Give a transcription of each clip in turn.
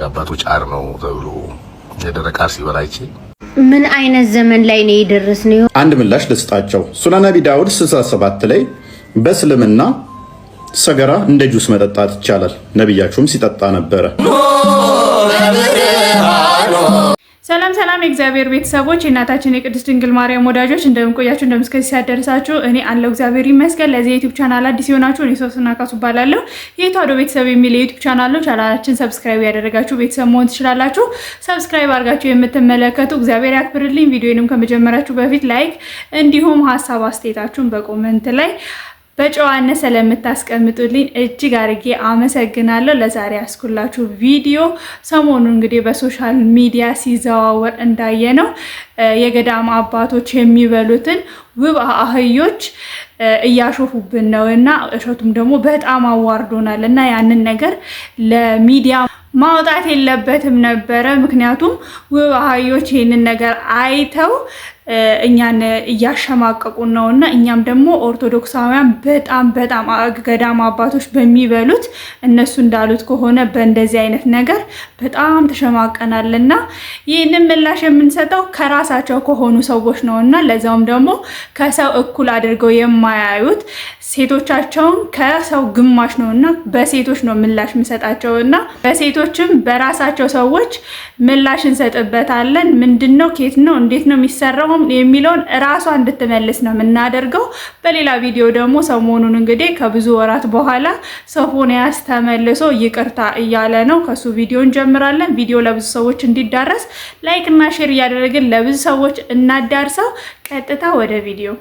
የአባቶች አር ነው ተብሎ የደረቀ አር ሲበላይቼ ምን አይነት ዘመን ላይ ነው የደረስነው? አንድ ምላሽ ልስጣቸው። ሱነን ነቢ ዳውድ 67 ላይ በእስልምና ሰገራ እንደ ጁስ መጠጣት ይቻላል፣ ነብያችሁም ሲጠጣ ነበረ። ሰላም ሰላም የእግዚአብሔር ቤተሰቦች እናታችን የቅድስት ድንግል ማርያም ወዳጆች እንደምንቆያችሁ እንደምስከዚህ ሲያደርሳችሁ እኔ አለው እግዚአብሔር ይመስገን። ለዚህ ዩቲዩብ ቻናል አዲስ የሆናችሁ እኔ ሶስና ካሱ ባላለው የተዋሕዶ ቤተሰብ የሚል የዩቲዩብ ቻናል ነው። ቻናላችን ሰብስክራይብ ያደረጋችሁ ቤተሰብ መሆን ትችላላችሁ። ሰብስክራይብ አድርጋችሁ የምትመለከቱ እግዚአብሔር ያክብርልኝ። ቪዲዮንም ከመጀመራችሁ በፊት ላይክ እንዲሁም ሀሳብ አስተያየታችሁን በኮሜንት ላይ በጨዋነት ስለምታስቀምጡልኝ እጅግ አድርጌ አመሰግናለሁ። ለዛሬ ያስኩላችሁ ቪዲዮ ሰሞኑን እንግዲህ በሶሻል ሚዲያ ሲዘዋወር እንዳየነው የገዳም አባቶች የሚበሉትን ውብ አህዮች እያሾፉብን ነውና እሸቱም ደግሞ በጣም አዋርዶናል እና ያንን ነገር ለሚዲያ ማውጣት የለበትም ነበረ። ምክንያቱም ውብ አህዮች ይህንን ነገር አይተው እኛን እያሸማቀቁን ነውና እኛም ደግሞ ኦርቶዶክሳውያን በጣም ገዳም አባቶች በሚበሉት እነሱ እንዳሉት ከሆነ በእንደዚህ አይነት ነገር በጣም ተሸማቀናልና ይህንን ምላሽ የምንሰጠው ከራሳቸው ከሆኑ ሰዎች ነውና ለዛውም ደግሞ ከሰው እኩል አድርገው የማያዩት ሴቶቻቸውን ከሰው ግማሽ ነውና በሴቶች ነው ምላሽ የምንሰጣቸውና በሴቶችም በራሳቸው ሰዎች ምላሽ እንሰጥበታለን። ምንድነው ኬት ነው እንዴት ነው የሚሰራው የሚለውን ራሷ እንድትመልስ ነው የምናደርገው። በሌላ ቪዲዮ ደግሞ ሰሞኑን እንግዲህ ከብዙ ወራት በኋላ ሶፎንያስ ተመልሶ ይቅርታ እያለ ነው። ከሱ ቪዲዮ እንጀምራለን። ቪዲዮ ለብዙ ሰዎች እንዲዳረስ ላይክ እና ሼር እያደረግን ለብዙ ሰዎች እናዳርሰው። ቀጥታ ወደ ቪዲዮ።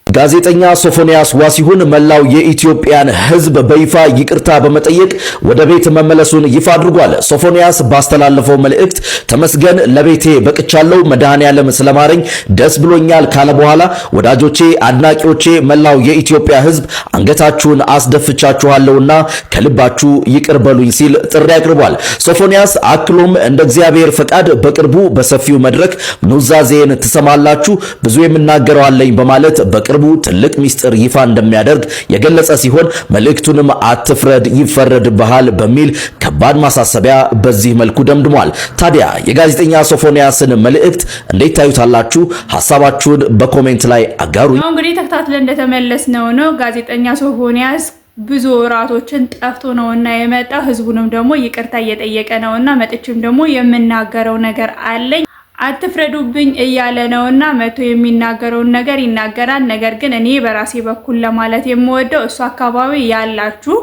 ጋዜጠኛ ሶፎንያስ ዋሲሁን መላው የኢትዮጵያን ሕዝብ በይፋ ይቅርታ በመጠየቅ ወደ ቤት መመለሱን ይፋ አድርጓል። ሶፎንያስ ባስተላለፈው መልእክት ተመስገን ለቤቴ በቅቻለሁ፣ መድኃኔዓለም ስለማረኝ ደስ ብሎኛል ካለ በኋላ ወዳጆቼ፣ አድናቂዎቼ፣ መላው የኢትዮጵያ ሕዝብ አንገታችሁን አስደፍቻችኋለሁና ከልባችሁ ይቅር በሉኝ ሲል ጥሪ አቅርቧል። ሶፎንያስ አክሎም እንደ እግዚአብሔር ፈቃድ በቅርቡ በሰፊው መድረክ ኑዛዜን ትሰማላችሁ፣ ብዙ የምናገረው አለኝ በማለት በቅርቡ ትልቅ ሚስጥር ይፋ እንደሚያደርግ የገለጸ ሲሆን መልእክቱንም አትፍረድ ይፈረድብሃል በሚል ከባድ ማሳሰቢያ በዚህ መልኩ ደምድሟል። ታዲያ የጋዜጠኛ ሶፎንያስን መልእክት እንዴት ታዩታላችሁ? ሐሳባችሁን በኮሜንት ላይ አጋሩኝ። እንግዲህ ተከታትለን እንደተመለስነው ነው ጋዜጠኛ ሶፎንያስ ብዙ ወራቶችን ጠፍቶ ነውና የመጣው ህዝቡንም ደግሞ ይቅርታ እየጠየቀ ነውና መጥቼም ደግሞ የምናገረው ነገር አለኝ አትፍረዱብኝ እያለ ነውና መቶ የሚናገረውን ነገር ይናገራል። ነገር ግን እኔ በራሴ በኩል ለማለት የምወደው እሱ አካባቢ ያላችሁ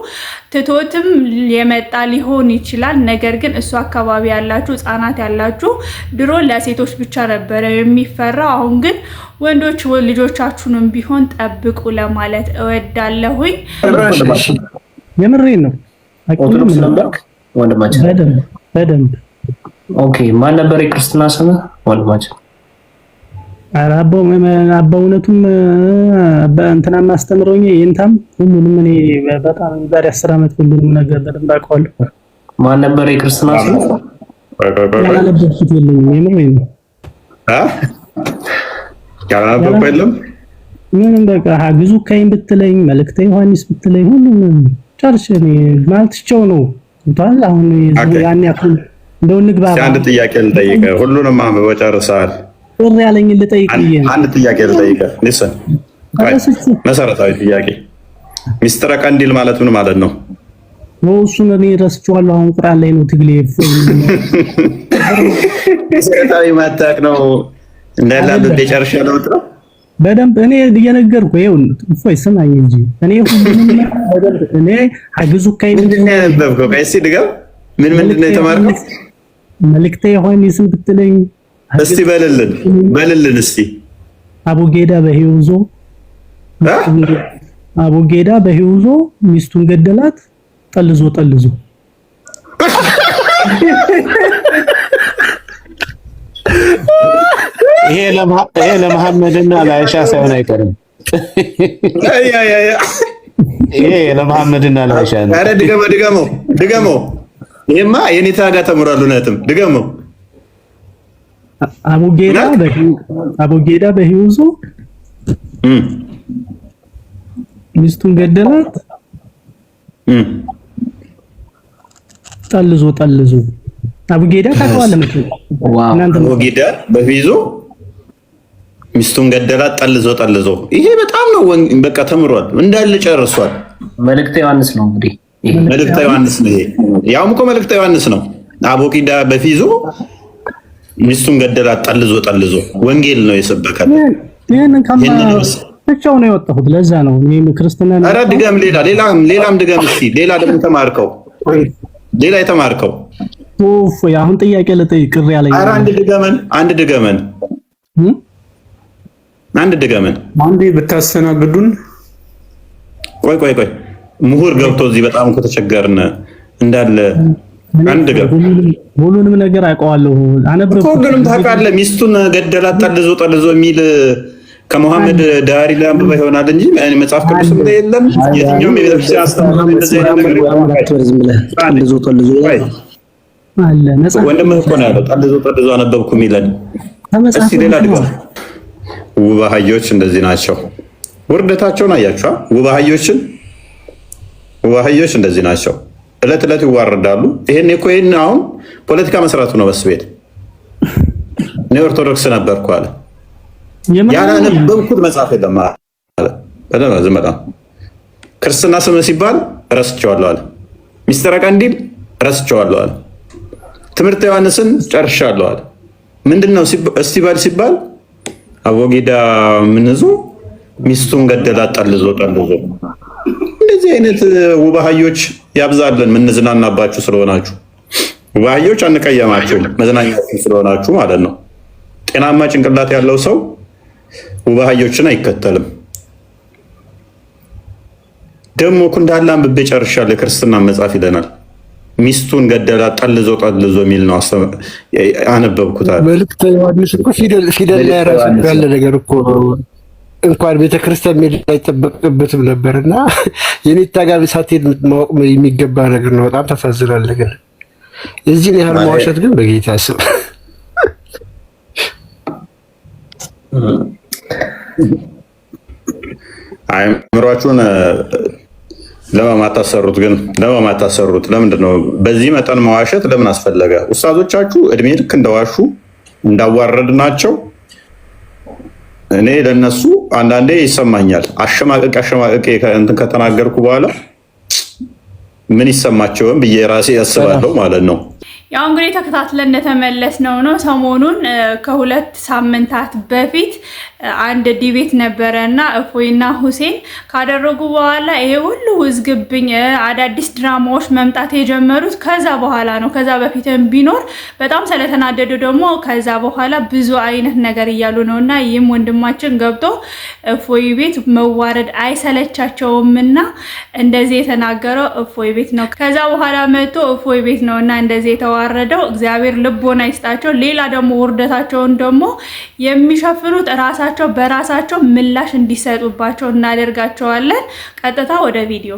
ትቶትም የመጣ ሊሆን ይችላል። ነገር ግን እሱ አካባቢ ያላችሁ ህፃናት ያላችሁ ድሮ ለሴቶች ብቻ ነበረ የሚፈራው። አሁን ግን ወንዶች ልጆቻችሁንም ቢሆን ጠብቁ ለማለት እወዳለሁኝ። የምሬን ነው። ኦርቶዶክስ ነበርክ ወንድማችን? በደንብ ኦኬ። ማን ነበር የክርስትና ስምህ ወንድማችን? አባውነቱም በእንትና ማስተምረውኝ የእንታም ሁሉንም እኔ በጣም ዛሬ 10 ዓመት ሁሉንም ነገር በደንብ አውቀዋለሁ። ማን ነበር የክርስትና ስምህ? ያላለበኩት የለኝም። የምሬን ነው። ያላለበኩት የለም። ምንም በቃ ሀግዙ ካይን ብትለኝ መልእክተ ዮሐንስ ብትለኝ ሁሉንም ጨርሼ እኔ ማለት ቸው ነው እንታል። አሁን ያን ያክል እንደው ንግባ። አንድ ጥያቄ ልጠይቅህ። ሁሉንም አንብበህ ጨርሰሃል? ጥሪ ያለኝ ልጠይቅህ። አንድ ጥያቄ ልጠይቅህ። ልስን መሰረታዊ ጥያቄ። ሚስጥረ ቀንዲል ማለት ምን ማለት ነው? እሱን እኔ ረስቼዋለሁ። አሁን ቁርአን ላይ ነው ትግሌ። መሰረታዊ ማታቅ ነው እንዳላሉ ጨርሻለሁ ነው በደንብ እኔ እየነገርኩህ ይሁን። እፎይ ስማኝ እንጂ እኔ ሁሉንም በደንብ እኔ ሀግዙ ካይን ምንድን ነው ያነበብከው? ቀይስ ድገም። ምንድን ነው የተማርከው? መልእክተ ዮሐንስን ብትለኝ እስቲ በልልን እስቲ። አቡጌዳ በህይወዞ ሚስቱን ገደላት ጠልዞ ይሄ ለመሐመድና ለአይሻ ሳይሆን አይቀርም። ይሄ ለመሐመድና ለአይሻ ነው። አረ ድገመው። ይሄማ የኔታ ጋር ተምሯል። እውነትም ድገመው። አቡጌዳ በህይወዞ ሚስቱን ገደላት ጠልዞ አቡጌዳ ታውቀዋለህ መቼም? አቡጌዳ በፊዞ ሚስቱን ገደላት ጠልዞ ይሄ በጣም ነው በቃ ተምሯል እንዳለ ጨርሷል። መልእክተ ዮሐንስ ነው እንግዲህ መልእክተ ዮሐንስ ነው ይሄ ያውም እኮ መልእክተ ዮሐንስ ነው። አቡጌዳ በፊዞ ሚስቱን ገደላት ጠልዞ ወንጌል ነው የሰበከው። ይሄንን ብቻው ነው የወጣሁት። ለዛ ነው እኔም ክርስትና ነው። ኧረ ድገም፣ ሌላም ድገም እስኪ። ሌላ ደግሞ ተማርከው ሌላ የተማርከው አሁን ጥያቄ ልጠይቅ ቅር ያለኝ። ኧረ አንድ ድገመን አንዴ ብታስተናግዱን። ቆይ ምሁር ገብቶ እዚህ በጣም እኮ ተቸገርን እንዳለ። አንድ ድገም። ሁሉንም ነገር አውቀዋለሁ አነበብኩ። ሁሉንም ታውቃለህ። ሚስቱን ገደላት ጠልዞ የሚል ከመሐመድ ዳሪ ላይ አንብባ ይሆናል እንጂ መጽሐፍ ቅዱስም ላይ የለም። የትኛውም የቤተክርስቲያን አስተምህሮ እንደዚህ አይነት ነገር አለ። መጽሐፍ ወንድምህ እኮ ነው ያለው ጠልዞ አነበብኩ የሚለን። እስኪ ሌላ ድገም። ውብ አህዮች እንደዚህ ናቸው። ውርደታቸውን አያችኋ? ውብ አህዮች እንደዚህ ናቸው። እለት ይዋረዳሉ። ይሄን አሁን ፖለቲካ መስራቱ ነው። በስቤት እኔ ኦርቶዶክስ ነበርኩ አለ። ያላነበብኩት መጽሐፍ የለም አለ። ዝም በጣም ክርስትና ስም ሲባል ረስቼዋለሁ አለ። ሚስጥረ ቀንዲል ረስቼዋለሁ አለ። ትምህርተ ዮሐንስን ጨርሻለሁ አለ። ምንድነው እስቲ በል ሲባል አቡጌዳ ምንዙ ሚስቱን ገደላት ጠልዞ እንደዚህ አይነት ውብ አህዮች ያብዛልን። ምንዝናናባችሁ ስለሆናችሁ ውብ አህዮች አንቀየማችሁ፣ መዝናኛችሁ ስለሆናችሁ ማለት ነው። ጤናማ ጭንቅላት ያለው ሰው ውብ አህዮችን አይከተልም። ደግሞ እንዳለ አንብቤ ጨርሻለሁ። የክርስትና መጽሐፍ ይለናል። ሚስቱን ገደላት ጠልዞ የሚል ነው አነበብኩት። መልእክተ ዮሐንስ እኮ ፊደል ላይ ራሱ ያለ ነገር እኮ እንኳን ቤተክርስቲያን መሄድ አይጠበቅበትም ነበርና የኔታ ጋር ሳትሄድ ማወቅ የሚገባ ነገር ነው። በጣም ታሳዝናለህ። ግን የዚህን ያህል መዋሸት ግን በጌታ ስም አእምሯችሁን ለማታሰሩት ግን ለምንድን ነው በዚህ መጠን መዋሸት ለምን አስፈለገ? ኡስታዞቻችሁ እድሜ ልክ እንደዋሹ እንዳዋረድ ናቸው። እኔ ለነሱ አንዳንዴ ይሰማኛል። አሸማቀቅ እንትን ከተናገርኩ በኋላ ምን ይሰማቸውም ብዬ ራሴ ያስባለሁ ማለት ነው። ያው እንግዲህ ተከታትለን እንደተመለስነው ነው። ሰሞኑን ከ2 ሳምንታት በፊት አንድ ዲቤት ነበረና እፎይና ሁሴን ካደረጉ በኋላ ይሄ ሁሉ ውዝግብኝ አዳዲስ ድራማዎች መምጣት የጀመሩት ከዛ በኋላ ነው። ከዛ በፊትም ቢኖር በጣም ስለተናደዱ ደግሞ ከዛ በኋላ ብዙ አይነት ነገር እያሉ ነውና ይህም ወንድማችን ገብቶ እፎይ ቤት መዋረድ አይሰለቻቸውምና እንደዚህ የተናገረው እፎይ ቤት ነው። ከዛ በኋላ መጥቶ እፎይ ቤት ነውና እንደዚህ የተዋረደው። እግዚአብሔር ልቦና ይስጣቸው። ሌላ ደግሞ ውርደታቸውን ደግሞ የሚሸፍኑት ራሳቸው በራሳቸው ምላሽ እንዲሰጡባቸው እናደርጋቸዋለን። ቀጥታ ወደ ቪዲዮ።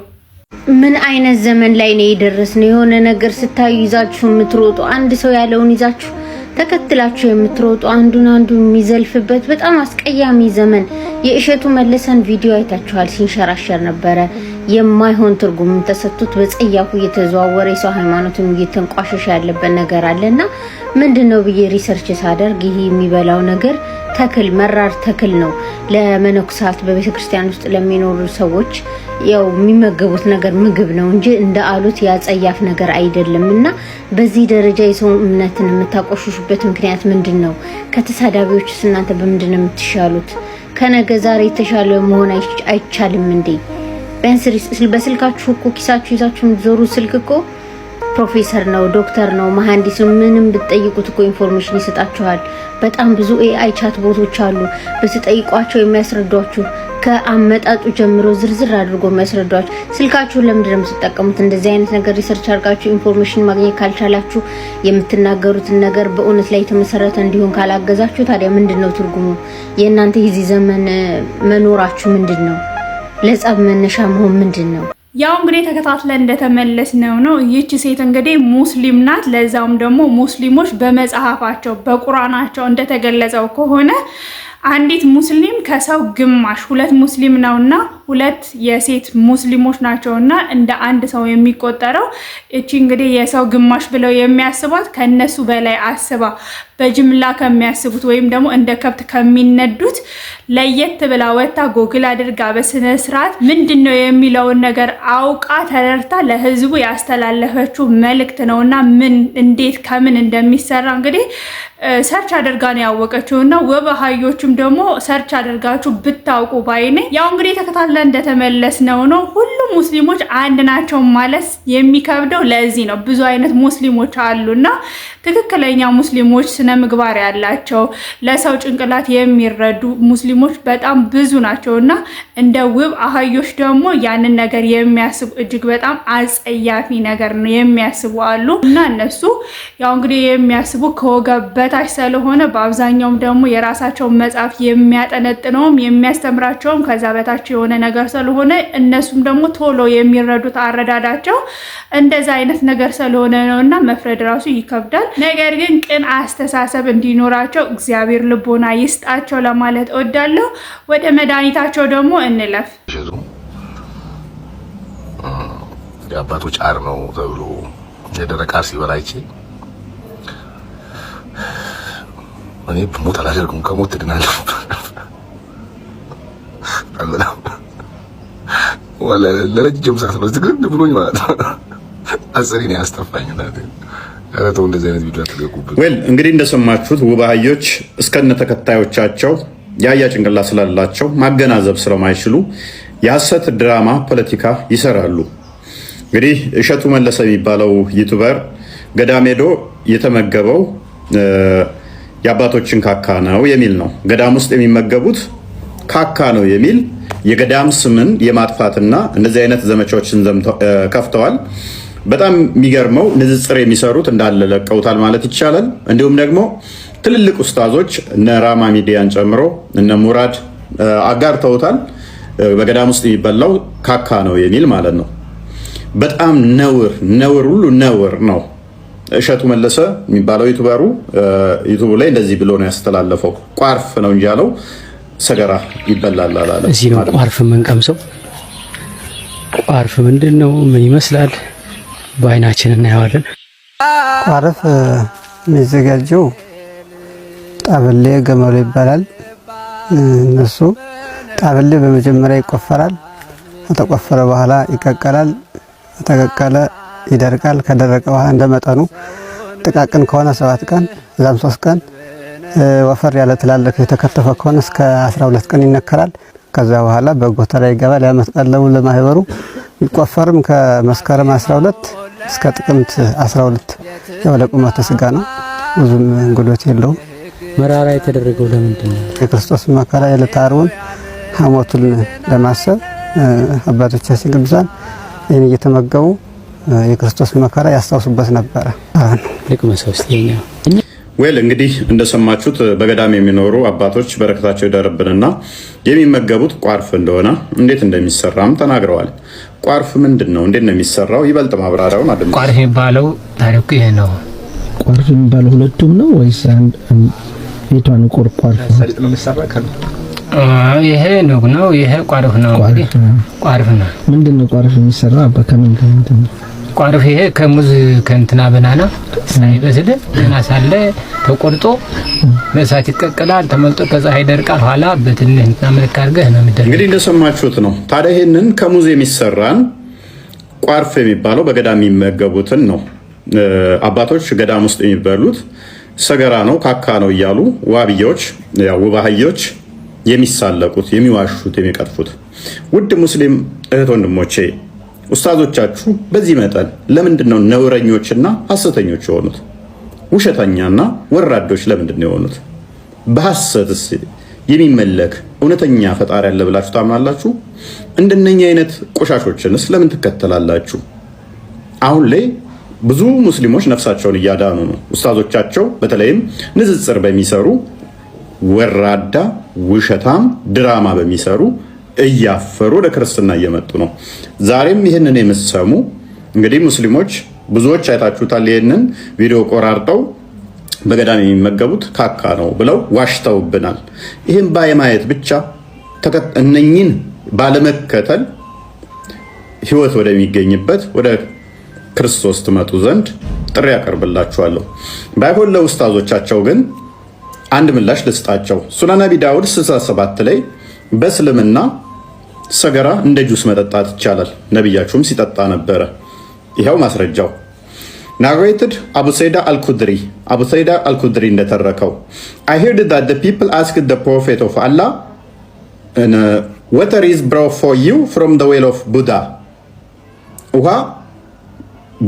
ምን አይነት ዘመን ላይ ነው የደረስነው? የሆነ ነገር ስታዩ ይዛችሁ የምትሮጡ፣ አንድ ሰው ያለውን ይዛችሁ ተከትላችሁ የምትሮጡ፣ አንዱ የሚዘልፍበት በጣም አስቀያሚ ዘመን። የእሸቱ መለሰን ቪዲዮ አይታችኋል። ሲንሸራሸር ነበረ። የማይሆን ትርጉም ተሰጥቶት በጸያፉ እየተዘዋወረ የሰው ሃይማኖትን እየተንቋሸሸ ያለበት ነገር አለና ምንድነው ብዬ ሪሰርች ሳደርግ ይሄ የሚበላው ነገር ተክል መራር ተክል ነው። ለመነኩሳት በቤተክርስቲያን ውስጥ ለሚኖሩ ሰዎች ያው የሚመገቡት ነገር ምግብ ነው እንጂ እንደ አሉት ያጸያፍ ነገር አይደለምና በዚህ ደረጃ የሰው እምነትን የምታቆሽሹበት ምክንያት ምንድነው? ከተሳዳቢዎችስ እናንተ በምንድነው የምትሻሉት? ከነገ ዛሬ የተሻለ መሆን አይቻልም እንዴ? በስልካችሁ እኮ ኪሳችሁ ይዛችሁ ዞሩ። ስልክ እኮ ፕሮፌሰር ነው፣ ዶክተር ነው፣ መሐንዲስ ነው። ምንም ብትጠይቁት እኮ ኢንፎርሜሽን ይሰጣችኋል። በጣም ብዙ ኤአይ ቻት ቦቶች አሉ። ብትጠይቋቸው የሚያስረዷችሁ ከአመጣጡ ጀምሮ ዝርዝር አድርጎ የሚያስረዷችሁ። ስልካችሁን ለምንድን ነው የምትጠቀሙት? እንደዚህ አይነት ነገር ሪሰርች አድርጋችሁ ኢንፎርሜሽን ማግኘት ካልቻላችሁ፣ የምትናገሩትን ነገር በእውነት ላይ የተመሰረተ እንዲሆን ካላገዛችሁ፣ ታዲያ ምንድነው ትርጉሙ? የእናንተ የዚህ ዘመን መኖራችሁ ምንድነው? ለጸብ መነሻ መሆን ምንድነው? ያው እንግዲህ ተከታትለን እንደተመለስነው ነው። ይህች ሴት እንግዲህ ሙስሊም ናት። ለዛውም ደግሞ ሙስሊሞች በመጽሐፋቸው በቁርአናቸው እንደተገለጸው ከሆነ አንዲት ሙስሊም ከሰው ግማሽ 2 ሙስሊም ነውና 2 የሴት ሙስሊሞች ናቸውና እንደ አንድ ሰው የሚቆጠረው። እቺ እንግዲህ የሰው ግማሽ ብለው የሚያስቧት ከነሱ በላይ አስባ በጅምላ ከሚያስቡት ወይም ደግሞ እንደ ከብት ከሚነዱት ለየት ብላ ወጣ ጎግል አድርጋ በስነ ስርዓት ምንድነው የሚለውን ነገር አውቃ ተረድታ ለህዝቡ ያስተላለፈችው መልእክት ነውና ምን እንዴት ከምን እንደሚሰራ እንግዲህ ሰርች አድርጋ ነው ያወቀችውና ወበሃዮችም ደግሞ ሰርች አድርጋችሁ ብታውቁ ባይኔ ያው እንግዲህ ተከታትለን እንደተመለስነው ነው። ሁሉም ሙስሊሞች አንድ ናቸው ማለት የሚከብደው ለዚህ ነው። ብዙ አይነት ሙስሊሞች አሉና ትክክለኛ ሙስሊሞች ስነ ምግባር ያላቸው ለሰው ጭንቅላት የሚረዱ ሙስሊሞች በጣም ብዙ ናቸውና እንደ ውብ አህዮች ደግሞ ያንን ነገር የሚያስቡ እጅግ በጣም አጸያፊ ነገር ነው የሚያስቡ አሉ እና እነሱ ያው እንግዲህ የሚያስቡ ከወገብ በታች ስለሆነ በአብዛኛውም ደግሞ የራሳቸው መጽሐፍ የሚያጠነጥነውም የሚያስተምራቸውም ከዛ በታች የሆነ ነገር ስለሆነ እነሱም ደግሞ ቶሎ የሚረዱት አረዳዳቸው እንደዛ አይነት ነገር ስለሆነ ነውና መፍረድ ራሱ ይከብዳል። ነገር ግን ቅን አስተሳሰብ እንዲኖራቸው እግዚአብሔር ልቦና ይስጣቸው ለማለት እወዳለሁ። ወደ መድኃኒታቸው ደግሞ እንለፍ። የአባቶች አር ነው ተብሎ የደረቀ አር ሲበላ አይቼ እኔ ብሞት አላደርግም፣ ከሞት ትድናለህ ወላ ለረጅም ሰዓት ነው ዝግር ብሎኝ ማለት ነው። አሰሪ ነው ያስጠፋኝ እናቴ። አረተው እንደዚህ አይነት ቪዲዮ አትገቡበት። ወል እንግዲህ እንደሰማችሁት ውብ አህዮች እስከነ ተከታዮቻቸው ያያ ጭንቅላት ስላላቸው ማገናዘብ ስለማይችሉ የሐሰት ድራማ ፖለቲካ ይሰራሉ። እንግዲህ እሸቱ መለሰ የሚባለው ዩቲዩበር ገዳም ሄዶ የተመገበው የአባቶችን ካካ ነው የሚል ነው። ገዳም ውስጥ የሚመገቡት ካካ ነው የሚል የገዳም ስምን የማጥፋትና እንደዚህ አይነት ዘመቻዎችን ከፍተዋል። በጣም የሚገርመው ንጽጽር የሚሰሩት እንዳለ ለቀውታል ማለት ይቻላል። እንዲሁም ደግሞ ትልልቅ ኡስታዞች እነ ራማ ሚዲያን ጨምሮ እነ ሙራድ አጋርተውታል። በገዳም ውስጥ የሚበላው ካካ ነው የሚል ማለት ነው። በጣም ነውር ሁሉ ነውር ነው። እሸቱ መለሰ የሚባለው ዩቲዩበሩ ዩቲዩብ ላይ እንደዚህ ብሎ ነው ያስተላለፈው። ቋርፍ ነው እንጂ ያለው ሰገራ ይበላል አላለ። እዚህ ነው ቋርፍ የምንቀምሰው። ቋርፍ ምንድን ነው? ምን ይመስላል? በአይናችን እናየዋለን። ቋርፍ የሚዘጋጀው ጣበሌ ገመሎ ይባላል። እነሱ ጣበሌ በመጀመሪያ ይቆፈራል። ከተቆፈረ በኋላ ይቀቀላል። ከተቀቀለ ይደርቃል። ከደረቀ በኋላ እንደመጠኑ ጥቃቅን ከሆነ 7 ቀን እዛም 3 ቀን ወፈር ያለ ትላልቅ የተከተፈ ከሆነ እስከ 12 ቀን ይነከራል። ከዛ በኋላ በጎተራ ይገባል። የዓመት ቀለቡ ለማህበሩ ይቆፈርም ከመስከረም 12 እስከ ጥቅምት 12 ያው ለቁመተ ስጋ ነው። ብዙም እንግዶት የለውም። መራራ የተደረገው ለምንድን ነው? የክርስቶስ መከራ የዕለተ ዓርቡን ሐሞቱን ለማሰብ አባቶቻችን ቅዱሳን ይህን እየተመገቡ የክርስቶስ መከራ ያስታውሱበት ነበረ። ወል እንግዲህ እንደሰማችሁት በገዳም የሚኖሩ አባቶች በረከታቸው ይደርብንና የሚመገቡት ቋርፍ እንደሆነ እንዴት እንደሚሰራም ተናግረዋል። ቋርፍ ምንድን ነው? እንዴት ነው የሚሰራው? ይበልጥ ማብራሪያውን አድምጡ። ቋርፍ የሚባለው ታሪኩ ይሄ ነው። ቋርፍ የሚባለው ሁለቱም ነው ወይስ የቷን ቋርፍ ነው የሚሰራ? ይሄ ነው ይሄ ቋርፍ ነው። እንግዲህ ቋርፍ ነው። ምንድነው ቋርፍ የሚሰራ? በከምን ነው ቋርፍ? ይሄ ከሙዝ ከእንትና በናና ሳይበስል ገና ሳለ ተቆርጦ በእሳት ይቀቀላል። ተመልጦ ከፀሐይ ይደርቃል። ኋላ በትንሽ እንትና መልክ አድርገህ ነው የሚደረገው። እንግዲህ እንደሰማችሁት ነው። ታዲያ ይሄንን ከሙዝ የሚሰራን ቋርፍ የሚባለው በገዳም የሚመገቡትን ነው። አባቶች ገዳም ውስጥ የሚበሉት ሰገራ ነው ካካ ነው እያሉ ዋብዮች ውባህዮች የሚሳለቁት የሚዋሹት የሚቀጥፉት። ውድ ሙስሊም እህት ወንድሞቼ ኡስታዞቻችሁ በዚህ መጠን ለምንድን ነው ነውረኞችና ሐሰተኞች የሆኑት? ውሸተኛና ወራዶች ለምንድን ነው የሆኑት? በሐሰትስ የሚመለክ እውነተኛ ፈጣሪ ያለ ብላችሁ ታምናላችሁ? እንደነኛ አይነት ቆሻሾችንስ ለምን ትከተላላችሁ? አሁን ላይ ብዙ ሙስሊሞች ነፍሳቸውን እያዳኑ ነው። ኡስታዞቻቸው በተለይም ንጽጽር በሚሰሩ ወራዳ ውሸታም ድራማ በሚሰሩ እያፈሩ ወደ ክርስትና እየመጡ ነው። ዛሬም ይህንን የምትሰሙ እንግዲህ ሙስሊሞች ብዙዎች አይታችሁታል። ይህንን ቪዲዮ ቆራርጠው በገዳም የሚመገቡት ካካ ነው ብለው ዋሽተውብናል። ይህም ባየማየት ብቻ እነኝን ባለመከተል ህይወት ወደሚገኝበት ወደ ክርስቶስ ትመጡ ዘንድ ጥሪ ያቀርብላችኋለሁ። ባይሆን ለኡስታዞቻቸው ግን አንድ ምላሽ ልስጣቸው። ሱነን ነቢ ዳውድ 67 ላይ በእስልምና ሰገራ እንደ ጁስ መጠጣት ይቻላል፣ ነቢያችሁም ሲጠጣ ነበረ። ይኸው ማስረጃው ናሬትድ አቡ ሰይዳ አልኩድሪ እንደተረከው I heard that the people asked the prophet of Allah water is brought for you from the well of Buddha ውሃ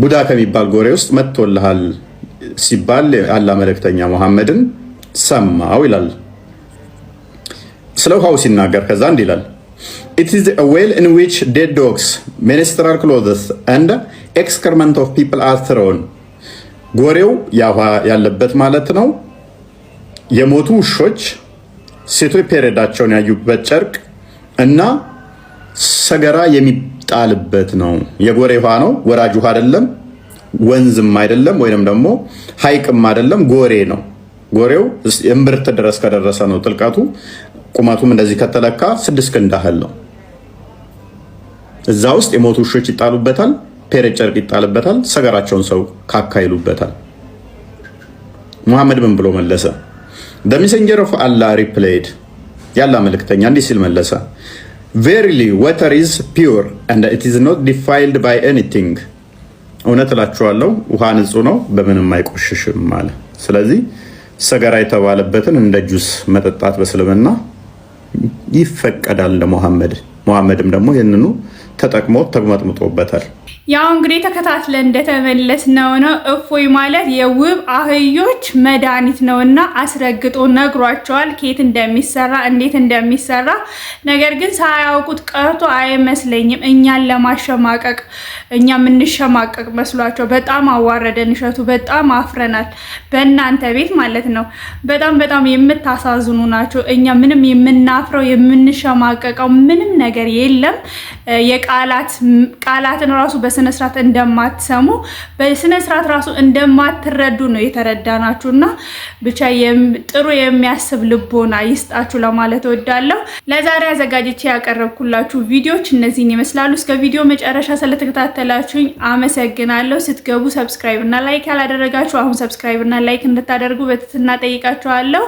ቡዳ ከሚባል ጎሬ ውስጥ መጥቶልሃል ሲባል የአላህ መልእክተኛ መሐመድን ሰማው ይላል። ስለ ውሃው ሲናገር ከዛ እንዲህ ይላል It is a well in which dead dogs, menstrual clothes and excrement of people are thrown. ጎሬው ያውሃ ያለበት ማለት ነው። የሞቱ ውሾች፣ ሴቶች ፔሬዳቸውን ያዩበት ጨርቅ እና ሰገራ የሚጣልበት ነው። የጎሬ ውሃ ነው፣ ወራጅ ውሃ አይደለም፣ ወንዝም አይደለም፣ ወይንም ደግሞ ሐይቅም አይደለም፣ ጎሬ ነው። ጎሬው እምብርት ድረስ ከደረሰ ነው ጥልቀቱ። ቁመቱም እንደዚህ ከተለካ 6 ክንድ ያህል ነው። እዛ ውስጥ የሞቱ ውሾች ይጣሉበታል፣ ፔሬድ ጨርቅ ይጣልበታል፣ ሰገራቸውን ሰው ካካይሉበታል። ሙሐመድ ምን ብሎ መለሰ? The messenger of Allah replied, ያላ መልእክተኛ እንዲህ ሲል መለሰ Verily water is pure and it is not defiled by anything. እውነት እላችኋለሁ ውሃ ንጹህ ነው በምንም አይቆሽሽም አለ። ስለዚህ ሰገራ የተባለበትን እንደ ጁስ መጠጣት በእስልምና ይፈቀዳል ለሙሐመድም ደግሞ ይህንኑ ተጠቅሞ ተግመጥምጦበታል። ያው እንግዲህ ተከታትለን እንደተመለስነው ነው እፎይ ማለት የውብ አህዮች መድኃኒት ነውና አስረግጦ ነግሯቸዋል ከየት እንደሚሰራ እንዴት እንደሚሰራ። ነገር ግን ሳያውቁት ቀርቶ አይመስለኝም እኛን ለማሸማቀቅ እኛ የምንሸማቀቅ መስሏቸው በጣም አዋረደን። እሸቱ በጣም አፍረናል በእናንተ ቤት ማለት ነው። በጣም የምታሳዝኑ ናቸው። እኛ ምንም የምናፍረው የምንሸማቀቀው ምንም ነገር የለም። ቃላትን ራሱ በስነ ስርዓት እንደማትሰሙ በስነ ስርዓት ራሱ እንደማትረዱ ነው የተረዳናችሁና ብቻ ጥሩ የሚያስብ ልቦና ይስጣችሁ ለማለት እወዳለሁ። ለዛሬ አዘጋጅቼ ያቀረብኩላችሁ ቪዲዮዎች እነዚህን ይመስላሉ። እስከ ቪዲዮ መጨረሻ ስለተከታተላችሁኝ አመሰግናለሁ። ስትገቡ ሰብስክራይብ እና ላይክ ያላደረጋችሁ አሁን ሰብስክራይብ እና ላይክ እንድታደርጉ በትህትና ጠይቃችኋለሁ።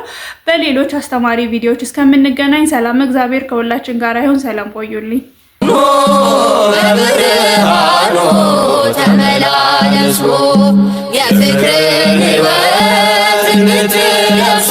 በሌሎች አስተማሪ ቪዲዮዎች እስከምንገናኝ ሰላም እግዚአብሔር ከሁላችን ጋር ይሁን። ሰላም ቆዩልኝ። በብርሃኑ ተመላለሱ የፍቅርን ሕይወት እንድትለብሱ